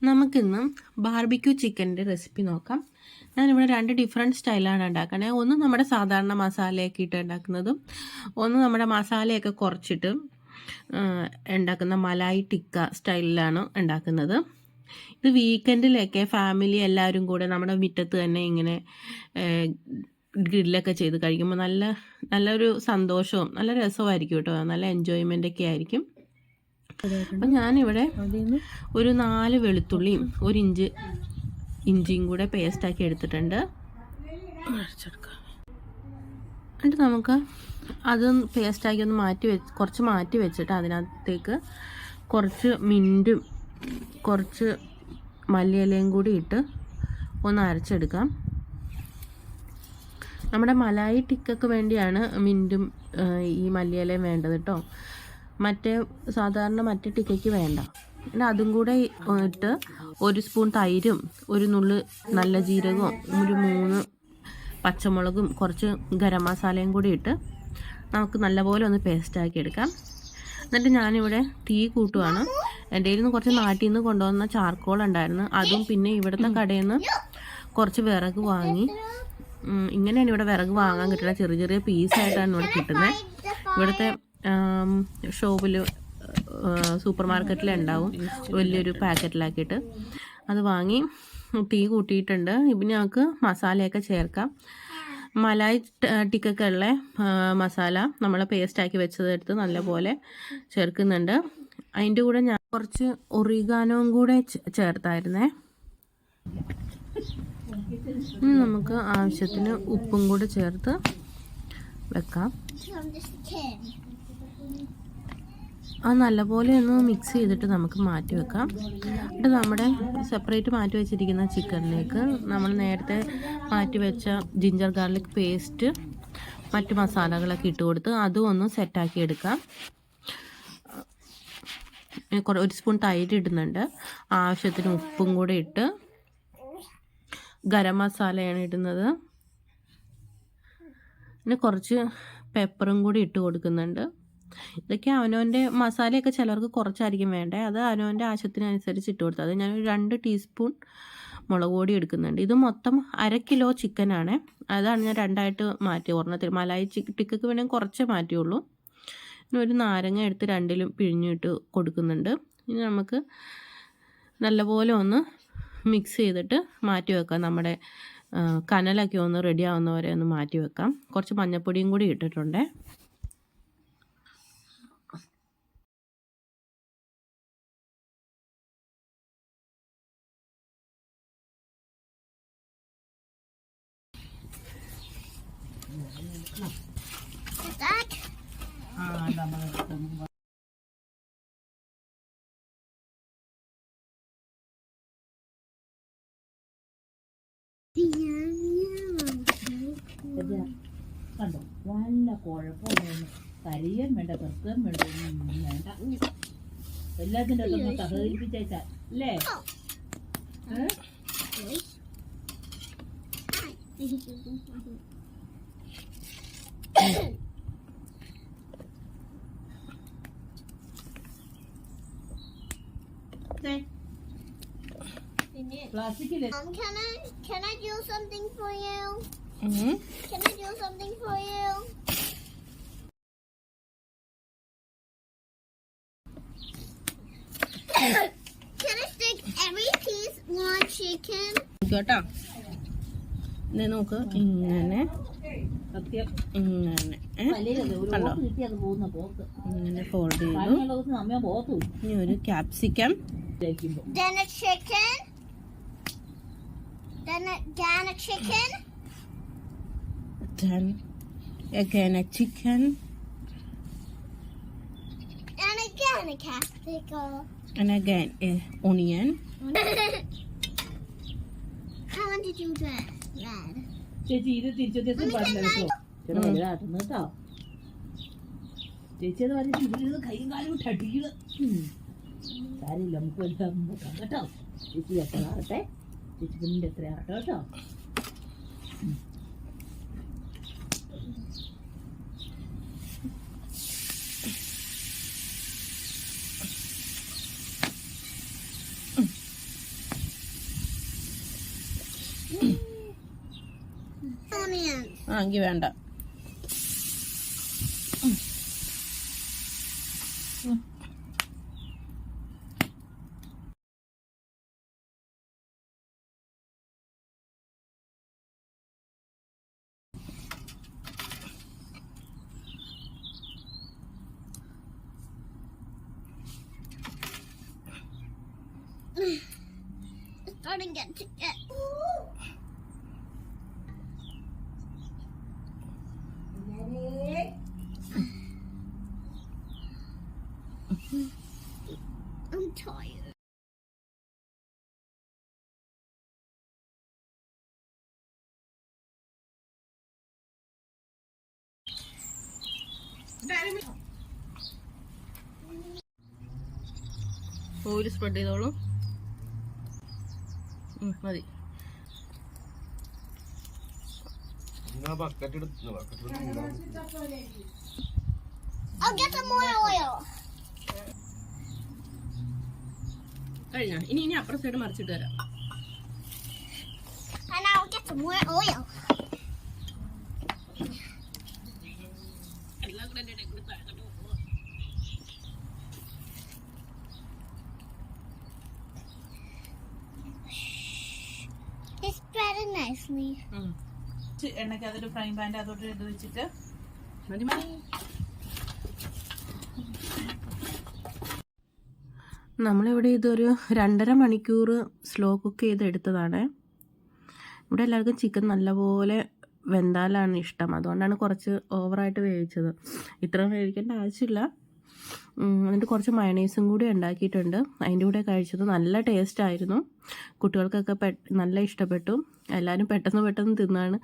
നമുക്കിന്ന് ബാർബിക്യൂ ചിക്കൻ്റെ റെസിപ്പി നോക്കാം. ഞാനിവിടെ 2 ഡിഫറെൻറ്റ് സ്റ്റൈലാണ് ഉണ്ടാക്കുന്നത്. ഒന്ന് നമ്മുടെ സാധാരണ മസാലയൊക്കെ ഇട്ട് ഉണ്ടാക്കുന്നതും, ഒന്ന് നമ്മുടെ മസാലയൊക്കെ കുറച്ചിട്ട് ഉണ്ടാക്കുന്ന മലായി ടിക്ക സ്റ്റൈലിലാണ് ഉണ്ടാക്കുന്നത്. ഇത് വീക്കെൻഡിലൊക്കെ ഫാമിലി എല്ലാവരും കൂടെ നമ്മുടെ മുറ്റത്ത് തന്നെ ഇങ്ങനെ ഗ്രില്ലൊക്കെ ചെയ്ത് കഴിക്കുമ്പോൾ നല്ലൊരു സന്തോഷവും നല്ല രസമായിരിക്കും കേട്ടോ. നല്ല എൻജോയ്മെൻ്റൊക്കെ ആയിരിക്കും. അപ്പം ഞാനിവിടെ ഒരു 4 വെളുത്തുള്ളിയും 1 ഇഞ്ചിയും കൂടെ പേസ്റ്റാക്കി എടുത്തിട്ടുണ്ട്. എന്നിട്ട് നമുക്ക് അത് പേസ്റ്റാക്കി ഒന്ന് കുറച്ച് മാറ്റി വെച്ചിട്ട് അതിനകത്തേക്ക് കുറച്ച് മിൻറ്റും കുറച്ച് മല്ലിയിലയും കൂടി ഇട്ട് ഒന്ന് അരച്ചെടുക്കാം. നമ്മുടെ മലായി ടിക്കയ്ക്ക് വേണ്ടിയാണ് മിൻറ്റും ഈ മല്ലിയിലയും വേണ്ടത് കേട്ടോ. സാധാരണ മറ്റേ ടിക്കയ്ക്ക് വേണ്ട. പിന്നെ അതും കൂടെ ഇട്ട് 1 സ്പൂൺ തൈരും 1 നുള്ള് നല്ല ജീരകവും 3 പച്ചമുളകും കുറച്ച് ഗരം മസാലയും കൂടി ഇട്ട് നമുക്ക് നല്ലപോലെ ഒന്ന് പേസ്റ്റാക്കി എടുക്കാം. എന്നിട്ട് ഞാനിവിടെ തീ കൂട്ടുവാണ്. എൻ്റെ കയ്യിൽ നിന്ന് കുറച്ച് നാട്ടിൽ നിന്ന് കൊണ്ടുവന്ന ചാർക്കോൾ ഉണ്ടായിരുന്നു. അതും പിന്നെ ഇവിടുത്തെ കടയിൽ നിന്ന് കുറച്ച് വിറക് വാങ്ങി. ഇങ്ങനെയാണ് ഇവിടെ വിറക് വാങ്ങാൻ കിട്ടുന്നത്. ചെറിയ ചെറിയ പീസായിട്ടാണ് ഇവിടെ കിട്ടുന്നത്. ഇവിടുത്തെ ഷോപ്പിൽ സൂപ്പർ മാർക്കറ്റിലുണ്ടാവും വലിയൊരു പാക്കറ്റിലാക്കിയിട്ട്. അത് വാങ്ങി തീ കൂട്ടിയിട്ടുണ്ട്. ഇപ്പം ഞങ്ങൾക്ക് മസാലയൊക്കെ ചേർക്കാം. മലായി ടിക്കയ്ക്കുള്ള മസാല നമ്മൾ പേസ്റ്റാക്കി വെച്ചതെടുത്ത് നല്ലപോലെ ചേർക്കുന്നുണ്ട്. അതിൻ്റെ കൂടെ ഞാൻ കുറച്ച് ഒറിഗാനോയും കൂടെ ചേർത്തായിരുന്നേ. നമുക്ക് ആവശ്യത്തിന് ഉപ്പും കൂടെ ചേർത്ത് വെക്കാം. അത് നല്ലപോലെ ഒന്ന് മിക്സ് ചെയ്തിട്ട് നമുക്ക് മാറ്റി വെക്കാം. എന്നിട്ട് നമ്മുടെ സെപ്പറേറ്റ് മാറ്റി വെച്ചിരിക്കുന്ന ചിക്കനിലേക്ക് നമ്മൾ നേരത്തെ മാറ്റി വെച്ച ജിഞ്ചർ ഗാർലിക് പേസ്റ്റ് മറ്റ് മസാലകളൊക്കെ ഇട്ട് കൊടുത്ത് അതും ഒന്ന് സെറ്റാക്കി എടുക്കാം. 1 സ്പൂൺ തൈര് ഇടുന്നുണ്ട്. ആവശ്യത്തിന് ഉപ്പും കൂടെ ഇട്ട് ഗരം മസാലയാണ് ഇടുന്നത്. പിന്നെ കുറച്ച് പെപ്പറും കൂടി ഇട്ട് കൊടുക്കുന്നുണ്ട്. ഇതൊക്കെ അവനവൻ്റെ മസാലയൊക്കെ ചിലർക്ക് കുറച്ചായിരിക്കും വേണ്ടേ. അത് അവനവൻ്റെ ആവശ്യത്തിനനുസരിച്ച് ഇട്ട് കൊടുത്തത്. അത് ഞാൻ 2 ടീസ്പൂൺ മുളക് പൊടി എടുക്കുന്നുണ്ട്. ഇത് മൊത്തം 1/2 കിലോ ചിക്കനാണ്. അതാണ് ഞാൻ 2ആയിട്ട് മാറ്റി. ഒരെണ്ണത്തിൽ മലായി ടിക്കയ്ക്ക് വേണമെങ്കിൽ കുറച്ചേ മാറ്റിയുള്ളൂ. പിന്നെ ഒരു നാരങ്ങ എടുത്ത് 2ലും പിഴിഞ്ഞിട്ട് കൊടുക്കുന്നുണ്ട്. ഇനി നമുക്ക് നല്ലപോലെ ഒന്ന് മിക്സ് ചെയ്തിട്ട് മാറ്റി വെക്കാം. നമ്മുടെ കനലൊക്കെ ഒന്ന് റെഡി ആവുന്നവരെ ഒന്ന് മാറ്റി വെക്കാം. കുറച്ച് മഞ്ഞൾപ്പൊടിയും കൂടി ഇട്ടിട്ടുണ്ട്. കണ്ടോ, നല്ല കുഴപ്പമൊന്നും കരിയാൻ വേണ്ട, വെറുക്കാൻ വേണ്ട, ഒന്നും വേണ്ട. എല്ലാത്തിൻ്റെ അതൊന്ന് സഹകരിപ്പിച്ചാൽ അല്ലേ? Can I do something for you? Can I do something for you? Can I stick every piece on chicken? കേട്ടോ, നോക്ക് ഇങ്ങനെ ഇങ്ങനെ ഇങ്ങനെ ഫോൾഡ് ചെയ്തു. ഇനി ഒരു capsicum, then a chicken, then again a chicken, then again a chicken, and again a capsicum, and again a onion. I want to do that red. ചേച്ചി ഇത് തിരിച്ചു പാടില്ല കേട്ടോ. ചില വലുതാട്ടുന്നു കേട്ടോ. ചേച്ചി അത് പറഞ്ഞിട്ട് ഇവിടെ കൈയും കാലും ഇട്ടടിക്കുന്നത് സാരില്ല. നമുക്ക് എല്ലാം നോക്കാം കേട്ടോ. ചേച്ചി എത്ര ആകട്ടെ, ചേച്ചി കുഞ്ഞിൻ്റെ എത്ര ആകട്ടെ കേട്ടോ. ആ എങ്കിൽ വേണ്ട. It's starting to get. I'm tired. Oil spread ചെയ്തോളൂ. മതി. I'll get some more oil. കഴിഞ്ഞ ഇനി അപ്പുറ സൈഡ് മറിച്ചിട്ട് തരാം. And I'll get some more oil. It's spreading nicely. എണ്ണയ്ക്ക് അതൊരു ഫ്രൈ പാൻ്റെ അതോട്ട് ഇത് വെച്ചിട്ട് മതി മതി. നമ്മളിവിടെ ഇതൊരു 2.5 മണിക്കൂർ സ്ലോ കുക്ക് ചെയ്തെടുത്തതാണ്. ഇവിടെ എല്ലാവർക്കും ചിക്കൻ നല്ലപോലെ വെന്താലാണ് ഇഷ്ടം, അതുകൊണ്ടാണ് കുറച്ച് ഓവറായിട്ട് വേവിച്ചത്. ഇത്ര വേവിക്കേണ്ട ആവശ്യമില്ല. എന്നിട്ട് കുറച്ച് മയണൈസും കൂടി ഉണ്ടാക്കിയിട്ടുണ്ട്, അതിൻ്റെ കൂടെ കഴിച്ചത്. നല്ല ടേസ്റ്റ് ആയിരുന്നു, കുട്ടികൾക്കൊക്കെ നല്ല ഇഷ്ടപ്പെട്ടു. എല്ലാവരും പെട്ടെന്ന് തിന്നാണ്,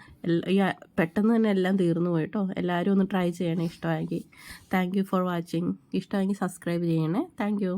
പെട്ടെന്ന് തന്നെ എല്ലാം തീർന്നു പോയിട്ടോ. എല്ലാവരും ഒന്ന് ട്രൈ ചെയ്യണേ ഇഷ്ടമായെങ്കിൽ. Thank you for watching. ഇഷ്ടമായെങ്കിൽ സബ്സ്ക്രൈബ് ചെയ്യണേ. Thank you.